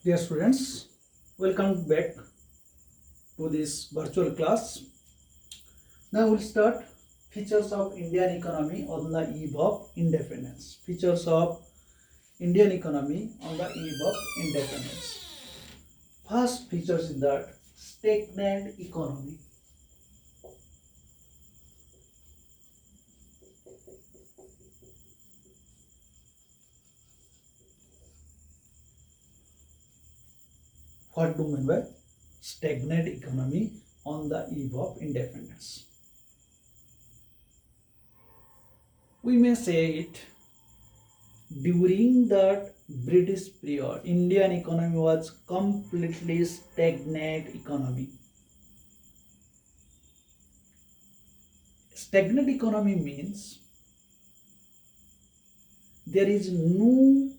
Dear students, welcome back to this virtual class. Now we'll start features of Indian economy on the eve of independence. Features of Indian economy on the eve of independence. First features is that stagnant economy. What do you mean by stagnant economy on the eve of independence? We may say it during that British period, Indian economy was completely stagnant economy. Stagnant economy means there is no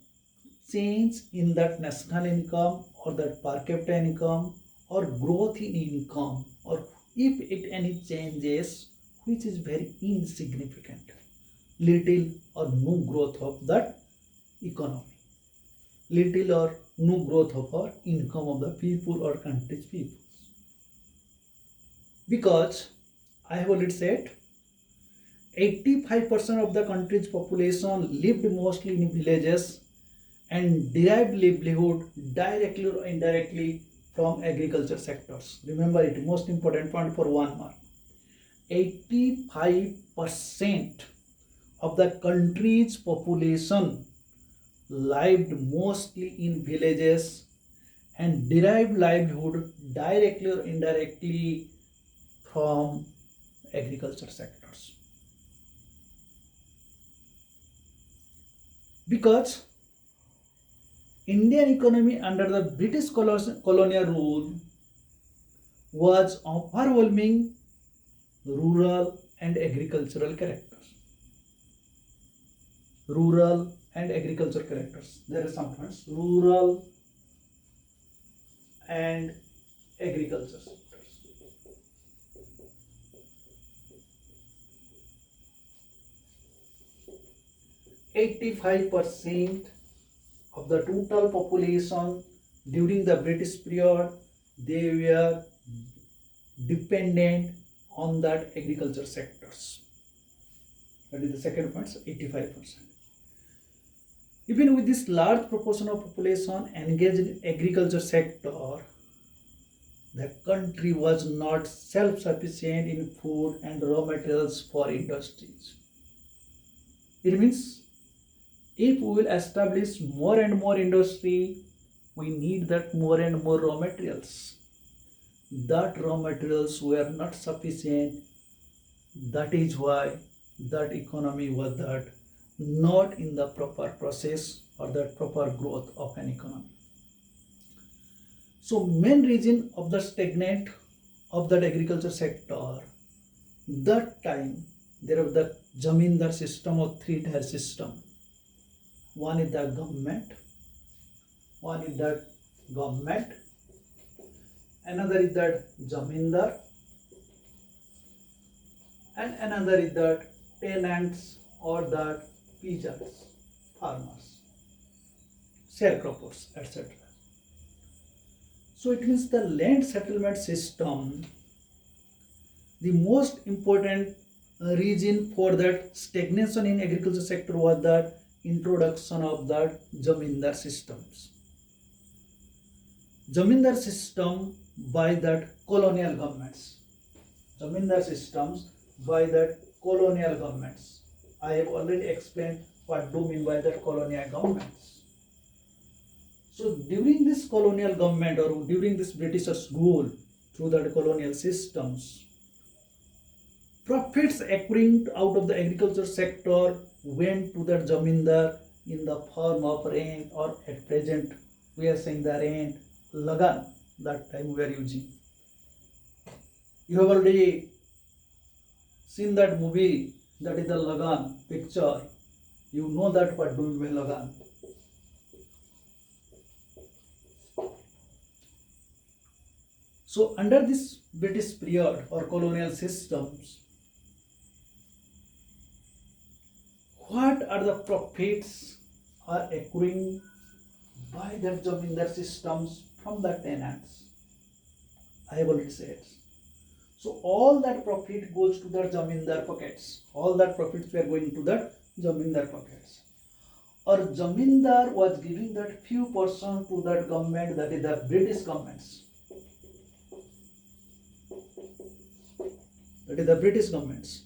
change in that national income or that per capita income or growth in income, or if it any changes, which is very insignificant, little or no growth of that economy, little or no growth of our income of the people or country's people. Because I have already said 85% of the country's population lived mostly in villages and derived livelihood directly or indirectly from agriculture sectors. Remember it, most important point for 1 mark. 85% of the country's population lived mostly in villages and derived livelihood directly or indirectly from agriculture sectors. Because Indian economy under the British colonial rule was overwhelming rural and agricultural characters. Rural and agricultural characters. There are some points. Rural and agriculture sectors. %85 of the total population during the British period, they were dependent on that agriculture sectors. That is the second point, 85%. Even with this large proportion of population engaged in agriculture sector, the country was not self-sufficient in food and raw materials for industries. It means if we will establish more and more industry, we need that more and more raw materials. That raw materials were not sufficient. That is why that economy was that not in the proper process or the proper growth of an economy. So main reason of the stagnant of that agriculture sector, that time there was the Zamindar system or three-tier system. One is the government, another is that Zamindar, and another is that tenants or that peasants, farmers, sharecroppers, etc. So it means the land settlement system, the most important reason for that stagnation in agriculture sector was that introduction of that Zamindar systems. Zamindar system by that colonial governments. Zamindar systems by that colonial governments. I have already explained what do mean by that colonial governments. So during this colonial government or during this Britishers rule through the colonial systems, profits accruing out of the agriculture sector went to the Zamindar in the form of rent, or at present we are saying the rent, lagan, that time we are using. You have already seen that movie, that is the Lagan picture. You know that what do you mean Lagan. So under this British period or colonial systems, what are the profits are accruing by that zamindar systems from the tenants. I have already said. So all that profit goes to the zamindar pockets. All that profits were going to the zamindar pockets. Or zamindar was giving that few percent to that government, that is the British governments. That is the British governments.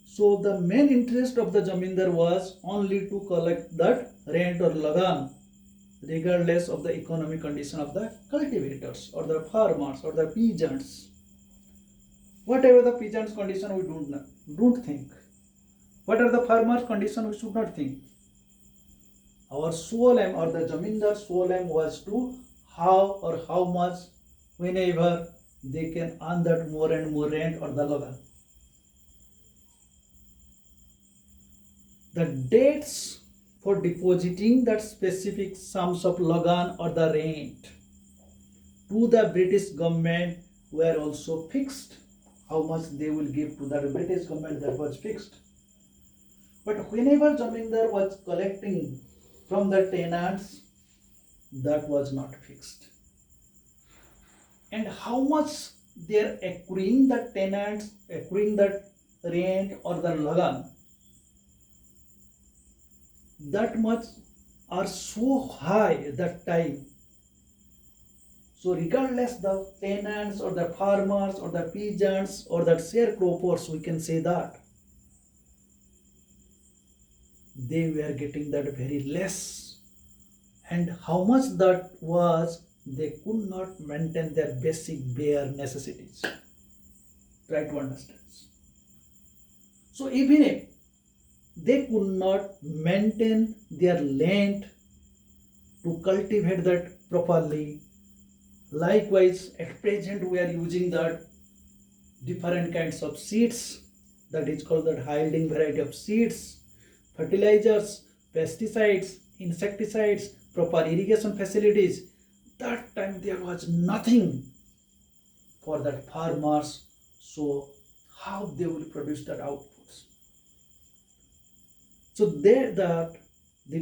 So the main interest of the zamindar was only to collect that rent or lagan, regardless of the economic condition of the cultivators or the farmers or the peasants. Whatever the peasants' condition, we don't think. What are the farmers' condition, we should not think. Our sole aim or the zamindar sole aim was to how much, whenever they can earn that more and more rent or the lagan. The dates for depositing that specific sums of lagan or the rent to the British government were also fixed. How much they will give to the British government, that was fixed. But whenever zamindar was collecting from the tenants, that was not fixed. And how much they are accruing the tenants, accruing that rent or the lagan, that much are so high at that time. So regardless the tenants or the farmers or the peasants or the sharecroppers, we can say that they were getting that very less. And how much that was, they could not maintain their basic bare necessities. Try to understand. So even if they could not maintain their land to cultivate that properly, likewise at present we are using that different kinds of seeds, that is called that high yielding variety of seeds, fertilizers, pesticides, insecticides, proper irrigation facilities. That time there was nothing for that farmers, so how they will produce that outputs? So the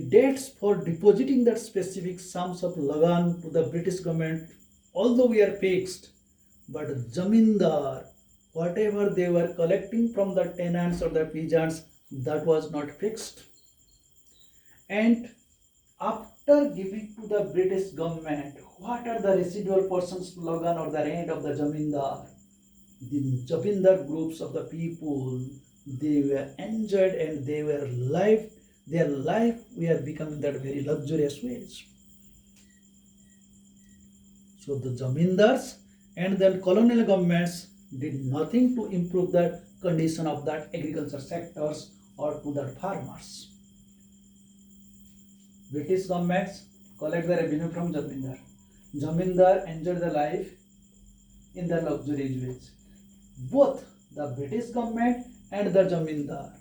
dates for depositing that specific sums of lagan to the British government, although we are fixed, but zamindar, whatever they were collecting from the tenants or the peasants, that was not fixed. And after giving to the British government, what are the residual portions of lagan or the rent of the zamindar? The zamindar groups of the people, they were enjoyed and they were their life we are becoming that very luxurious ways. So the zamindars and then colonial governments did nothing to improve the condition of that agriculture sectors or to the farmers. British governments collect the revenue from zamindar. Zamindar enjoyed the life in the luxurious ways. Both the British government and the zamindar,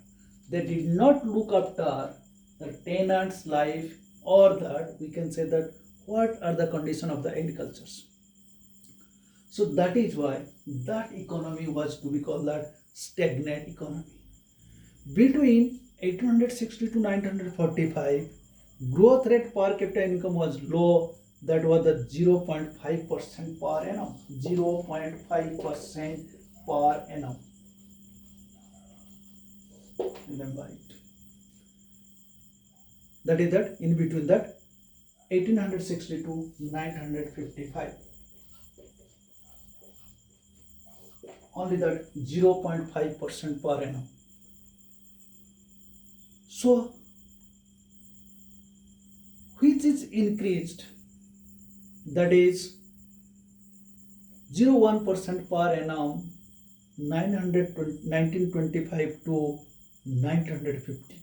they did not look after the tenant's life, or that we can say that what are the condition of the agricultures. So that is why that economy was to be called that stagnant economy. Between 1860 to 1945, growth rate per capita income was low, that was the 0.5% per annum. 0.5% per annum. Remember it. That is that in between that 1860 to 1955. Only that 0.5% per annum. So, which is increased, that is 0.1% per annum 1925 to 1950.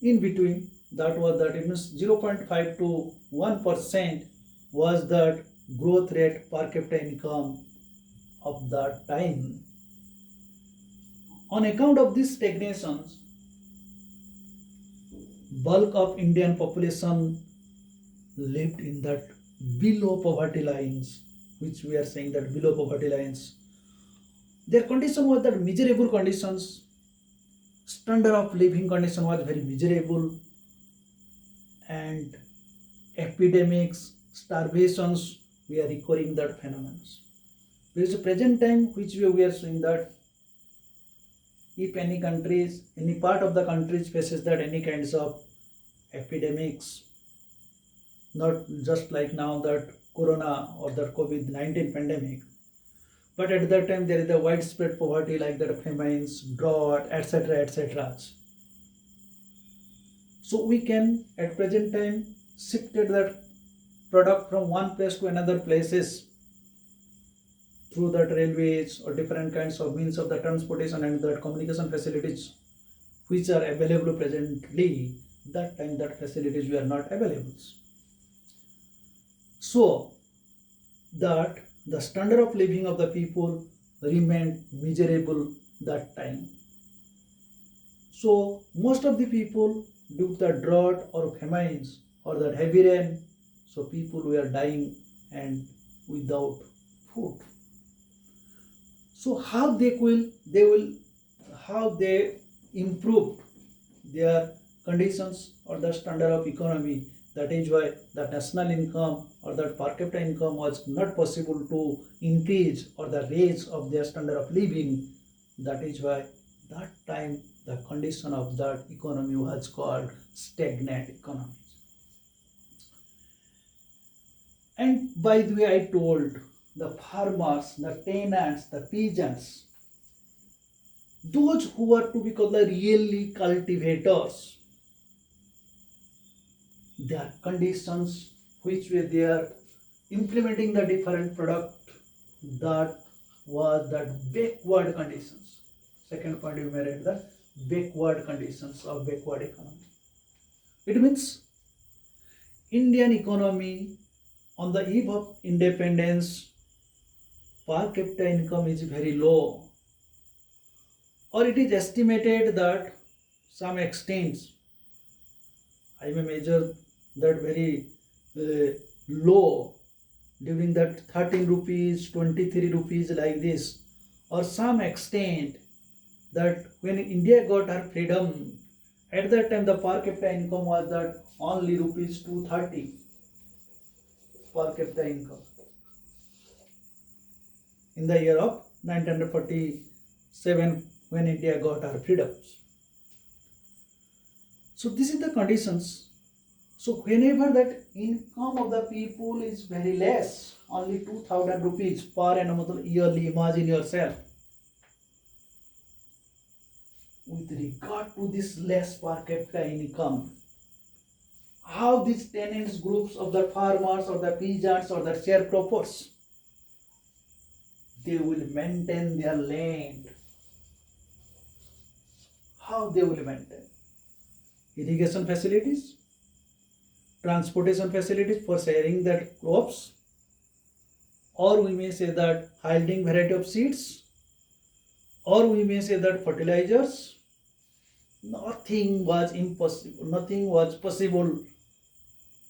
In between, that was that it means 0.5 to 1% was that growth rate per capita income of that time. On account of this stagnation, bulk of Indian population lived in that below poverty lines, which we are saying that below poverty lines. Their condition was that miserable conditions. standard of living condition was very miserable, and epidemics, starvations, we are recording that phenomena. There is a present time which we are seeing that if any countries, any part of the countries faces that any kinds of epidemics, not just like now that corona or the COVID-19 pandemic, but at that time there is a widespread poverty like that famines, drought, etc., etc. So we can at present time shifted that product from one place to another places through that railways or different kinds of means of the transportation and the communication facilities which are available presently. That time that facilities were not available. So that the standard of living of the people remained miserable that time. So most of the people due to the drought or famines or the heavy rain, so people were dying and without food. So how how they improved their conditions or the standard of economy. That is why the national income or the per capita income was not possible to increase or the raise of their standard of living. That is why that time the condition of that economy was called stagnant economy. And by the way, I told the farmers, the tenants, the peasants, those who are to be called the really cultivators, their conditions which were there implementing the different product, that was that backward conditions. Second point you may read the backward conditions of backward economy. It means Indian economy on the eve of independence, per capita income is very low, or it is estimated that some extent, I may measure that very low during that 13 rupees, 23 rupees like this, or some extent that when India got her freedom, at that time the per capita income was that only rupees 230 per capita income in the year of 1947 when India got her freedoms. So this is the conditions. So whenever that income of the people is very less, only 2000 rupees per annum yearly, imagine yourself. With regard to this less per capita income, how these tenants groups of the farmers or the peasants or the sharecroppers, they will maintain their land. How they will maintain? Irrigation facilities, transportation facilities for sharing that crops, or we may say that yielding variety of seeds, or we may say that fertilizers. Nothing was impossible, nothing was possible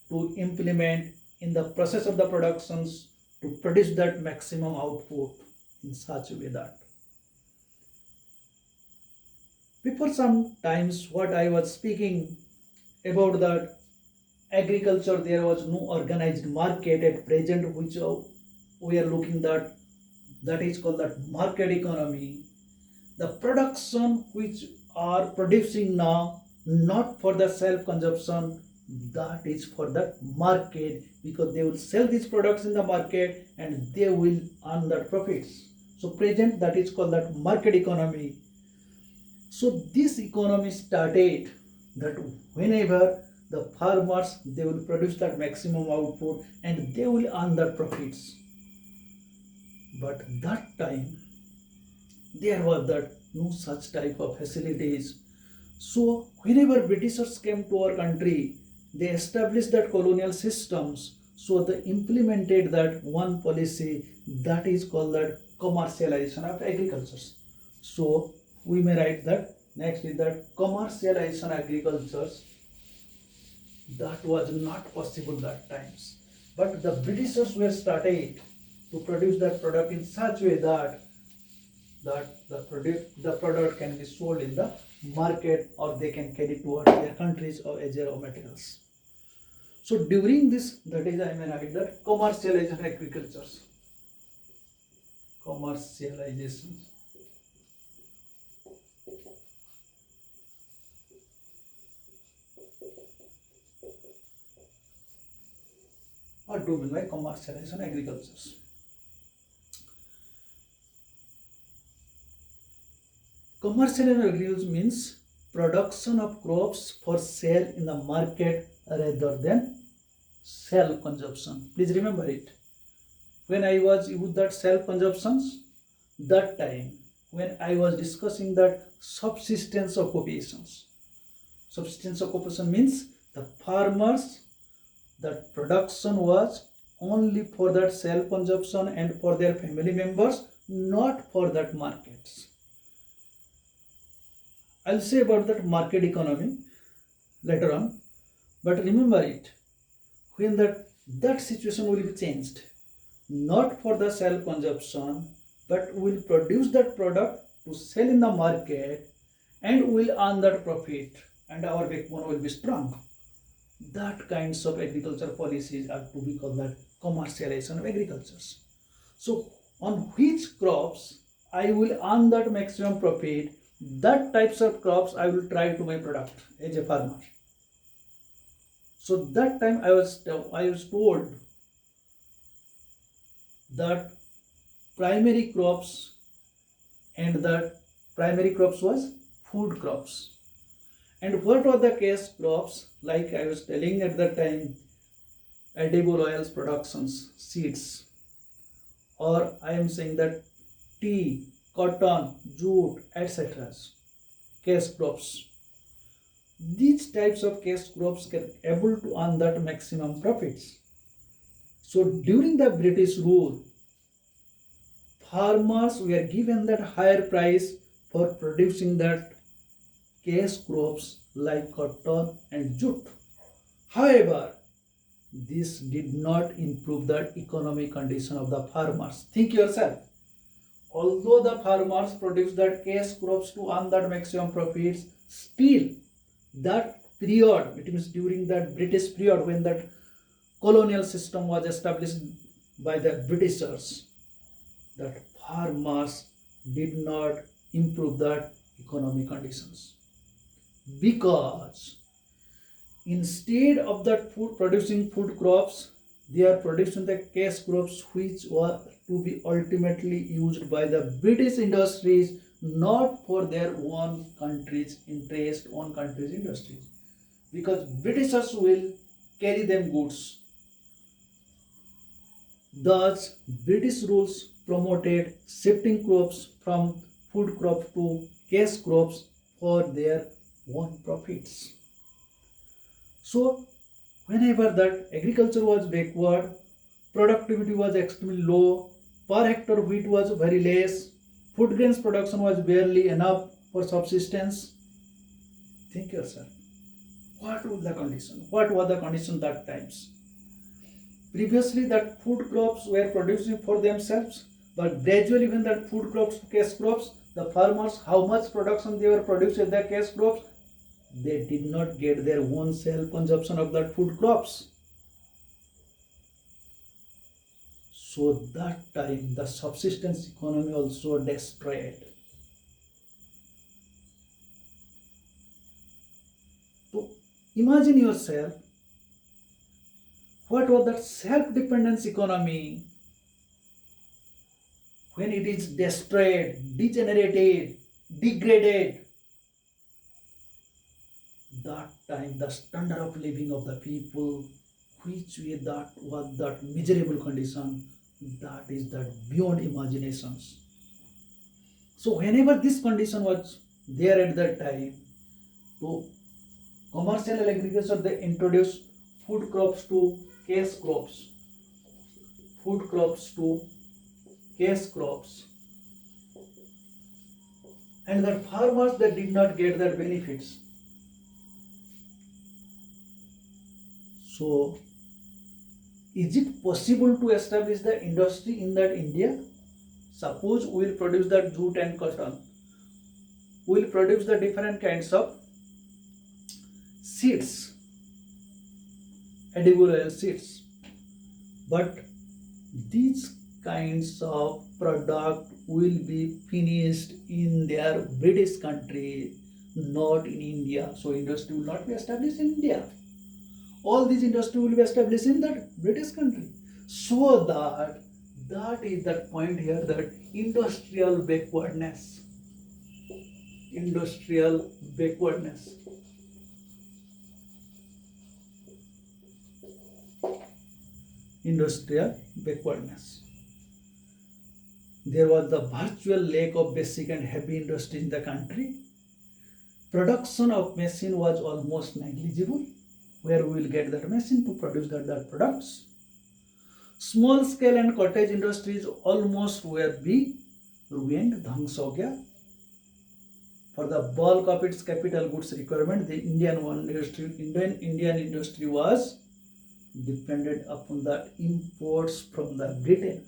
to implement in the process of the productions to produce that maximum output in such a way that before some times what I was speaking about that agriculture, there was no organized market at present which we are looking that is called that market economy. The production which are producing now not for the self consumption, that is for the market, because they will sell these products in the market and they will earn the profits. So present that is called that market economy. So this economy started that whenever the farmers, they will produce that maximum output and they will earn the profits. But that time there was that no such type of facilities. So whenever Britishers came to our country, they established that colonial systems. So they implemented that one policy that is called that commercialization of agriculture. So we may write that next is that commercialization agriculture, that was not possible that times. But the Britishers were started to produce that product in such way that the product can be sold in the market, or they can carry towards their countries or as raw materials. So during this, that is, I may write that commercialization of agriculture. Commercialization. What do you mean by commercialization agriculture? Commercialization agriculture means production of crops for sale in the market rather than self consumption. Please remember it. When I was used that self consumptions, that time when I was discussing that subsistence occupations. Subsistence occupation means the farmers, that production was only for that self consumption and for their family members, not for that markets. I'll say about that market economy later on, but remember it, when that situation will be changed, not for the self consumption, but will produce that product to sell in the market and will earn that profit, and our backbone will be strong. That kinds of agriculture policies are to be called that commercialization of agriculture. So on which crops I will earn that maximum profit, that types of crops I will try to my product as a farmer. So that time I was told that primary crops, and that primary crops was food crops. And what were the case crops? Like I was telling at that time, edible oils productions, seeds, or I am saying that tea, cotton, jute, etc. Cash crops. These types of cash crops can able to earn that maximum profits. So during the British rule, farmers were given that higher price for producing that cash crops like cotton and jute. However, this did not improve the economic condition of the farmers. Think yourself. Although the farmers produce that cash crops to earn that maximum profits, still that period, it means during that British period when that colonial system was established by the Britishers, that farmers did not improve that economic conditions, because instead of that producing food crops, they are producing the cash crops which were to be ultimately used by the British industries, not for their own country's interest, own country's industries, because Britishers will carry them goods. Thus, British rules promoted shifting crops from food crops to cash crops for their own profits. So, whenever that agriculture was backward, productivity was extremely low, per hectare wheat was very less, food grains production was barely enough for subsistence. Think yourself, what was the condition? What was the condition that times? Previously, that food crops were producing for themselves, but gradually, when that food crops to cash crops, the farmers, how much production they were producing the cash crops, they did not get their own self consumption of that food crops. So that time the subsistence economy also destroyed. So imagine yourself, what was that self-dependence economy when it is destroyed, degenerated, degraded? That time the standard of living of the people, which way that was that miserable condition, that is that beyond imaginations. So whenever this condition was there at that time, so commercial agriculture, they introduced food crops to cash crops, food crops to cash crops, and the farmers that did not get their benefits. So, is it possible to establish the industry in that India? Suppose we will produce that jute and cotton. will produce the different kinds of seeds, edible oil seeds. But these kinds of product will be finished in their British country, not in India. So industry will not be established in India. All these industry will be established in that British country. So that is that point here, that industrial backwardness. Industrial backwardness. Industrial backwardness. There was the virtual lack of basic and heavy industry in the country. Production of machine was almost negligible. Where we will get that machine to produce that products. Small scale and cottage industries almost were be ruined, dhans ho gaya. For the bulk of its capital goods requirement, the Indian industry was dependent upon the imports from the Britain.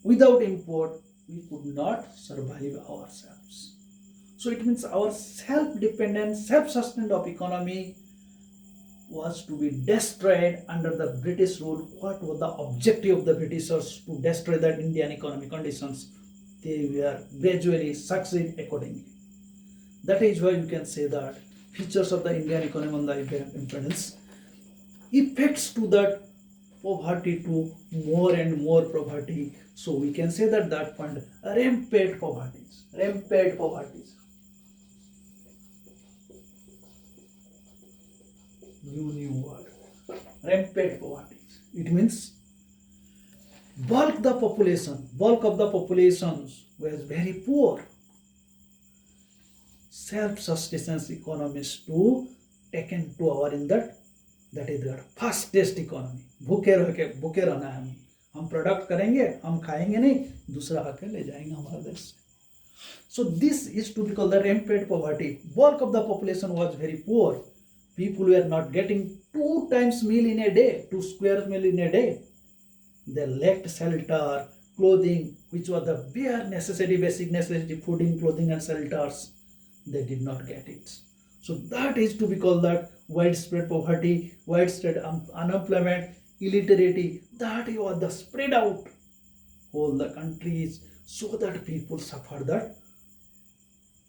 Without import, we could not survive ourselves. So it means our self-dependent, self-sustained of economy was to be destroyed under the British rule. What was the objective of the Britishers? To destroy that Indian economic conditions. They were gradually succeed accordingly. That is why you can say that features of the Indian economy on the independence, effects to that poverty to more and more poverty. So we can say that point, rampant poverties. New word, rampant poverties. It means bulk of the populations was very poor. Self-sustenance economies to taken to our in that is the fastest economy. भूखे रहना है, हम product करेंगे, हम खाएंगे नहीं, दूसरा आके ले जाएंगे हमारे देश से. So this is to be called the rampant poverty. Bulk of the population was very poor. People were not getting 2 times meal in a day, 2 square meal in a day. They lacked shelter, clothing, which was the bare necessity, basic necessity, fooding, clothing and shelters. They did not get it. So that is to be called that widespread poverty, widespread unemployment, illiteracy. That was the spread out all the countries, so that people suffer that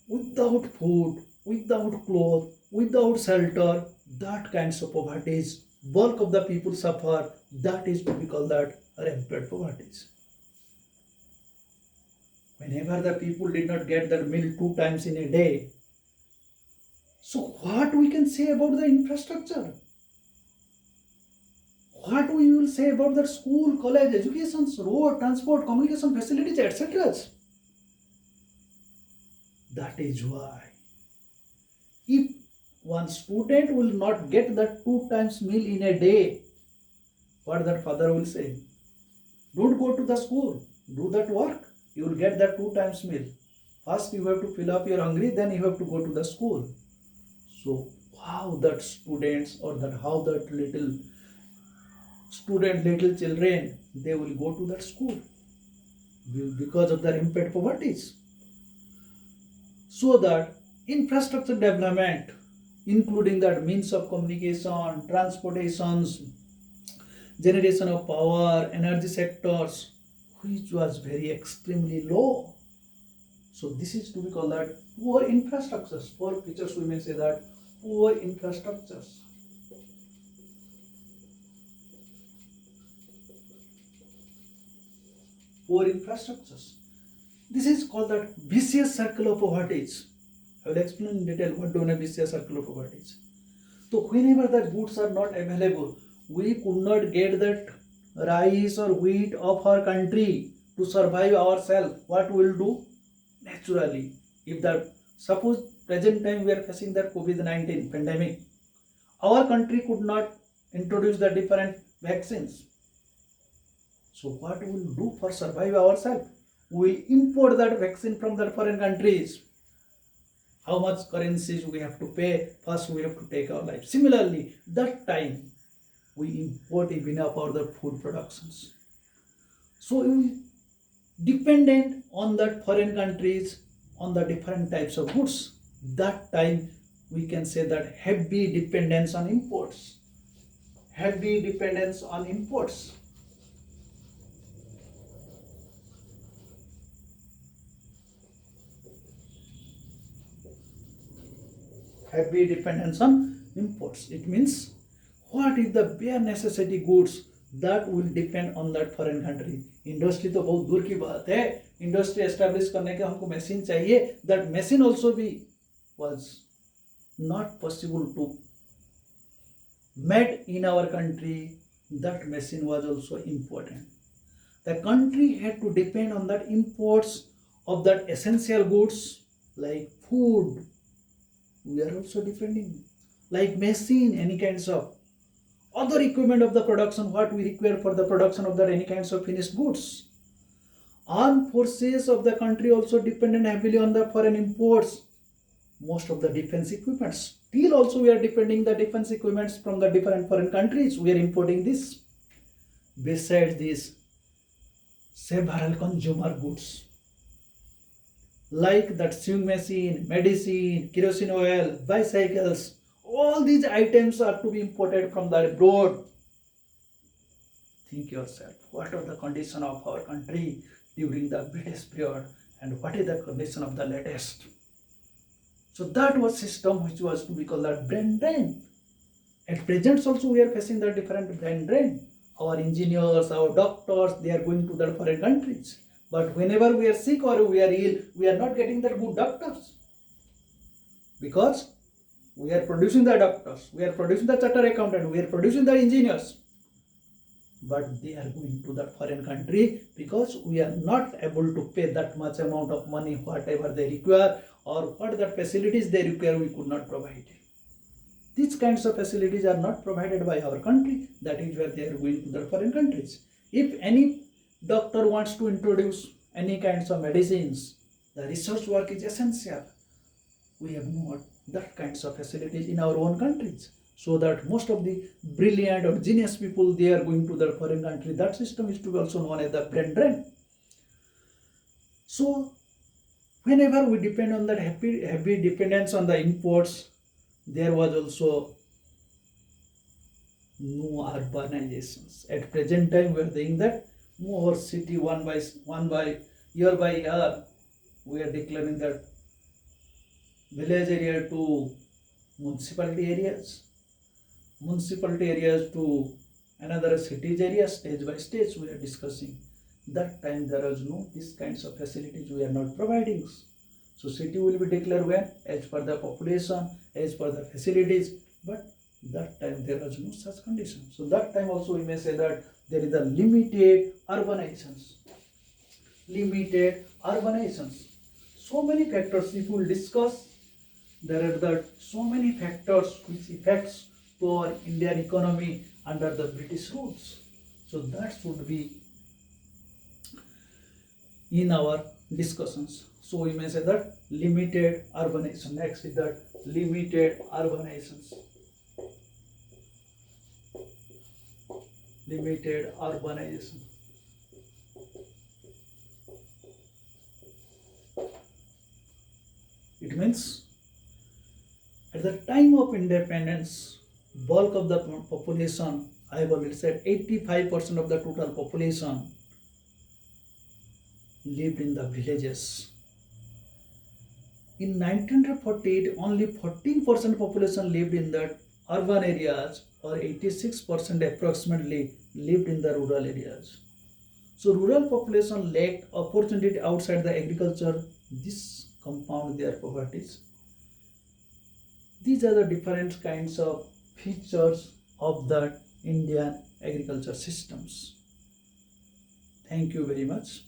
without food, without clothes, without shelter, that kinds of poverties, bulk of the people suffer. That is to be called that rampant poverties. Whenever the people did not get that meal 2 times in a day, so what we can say about the infrastructure? What we will say about the school, college, education, road, transport, communication facilities, etc. That is why, if one student will not get that 2 times meal in a day, what that father will say? Don't go to the school, do that work, you will get that 2 times meal. First you have to fill up your hungry, then you have to go to the school. So how that students or how that little children, they will go to that school because of the rampant poverties. So that infrastructure development, including that means of communication, transportations, generation of power, energy sectors, which was very extremely low. So this is to be called that poor infrastructures. Poor features, we may say that poor infrastructures. Poor infrastructures. This is called that vicious circle of poverties. I will explain in detail what do you mean vicious circle of poverties. So whenever the goods are not available, we could not get that rice or wheat of our country to survive ourselves. What we will do? Naturally, if the suppose present time we are facing that COVID-19 pandemic, our country could not introduce the different vaccines. So what we will do for survive ourselves? We will import that vaccine from the foreign countries. How much currencies we have to pay? First we have to take our life. Similarly, that time we import even of other food productions. So we dependent on that foreign countries, on the different types of goods. That time we can say that heavy dependence on imports. Heavy dependence on imports. Heavy dependence on imports. It means what is the bare necessity goods that will depend on that foreign country. Industry तो बहुत दूर की बात है. Industry establish करने के हमको machine चाहिए. दैट मशीन ऑल्सो भी was not possible to made in our country. That machine was also important. The country had to depend on that imports of that essential goods like food. We are also depending, like machine, any kinds of other equipment of the production, what we require for the production of that any kinds of finished goods. Armed forces of the country also depended heavily on the foreign imports. Most of the defense equipments. Still also we are depending the defense equipments from the different foreign countries. We are importing this. Besides this, several consumer goods like that sewing machine, medicine, kerosene oil, bicycles, all these items are to be imported from the abroad. Think yourself, what are the condition of our country during the British period and what is the condition of the latest? So that was system which was to be called that brain drain. At present also we are facing the different brain drain. Our engineers, our doctors, they are going to the foreign countries. But whenever we are sick or we are ill, we are not getting the good doctors. Because we are producing the doctors, we are producing the chartered accountant, we are producing the engineers. But they are going to the foreign country because we are not able to pay that much amount of money, whatever they require, or what the facilities they require, we could not provide. These kinds of facilities are not provided by our country. That is why they are going to the foreign countries. If any doctor wants to introduce any kinds of medicines, the research work is essential. We have not that kinds of facilities in our own countries. So that most of the brilliant or genius people, they are going to the foreign country. That system is to be also known as the brain drain. So whenever we depend on that heavy dependence on the imports, there was also no urbanizations. At present time, we are saying that more city one by year, we are declaring that village area to municipality areas to another cities area, stage by stage we are discussing. That time there is no these kinds of facilities we are not providing. So city will be declared when? As per the population, as per the facilities, but that time there is no such condition. So that time also we may say that there is a limited urbanizations. So many factors if we will discuss, there are so many factors which affects to our Indian economy under the British rules. So that should be in our discussions. So we may say that limited urbanization. Next is that limited urbanizations. Limited urbanization. It means at the time of independence, bulk of the population, I have already said 85% of the total population lived in the villages. In 1948, only 14% population lived in the urban areas, or 86% approximately lived in the rural areas. So rural population lacked opportunity outside the agriculture. This compound their poverties. These are the different kinds of features of the Indian agriculture systems. Thank you very much.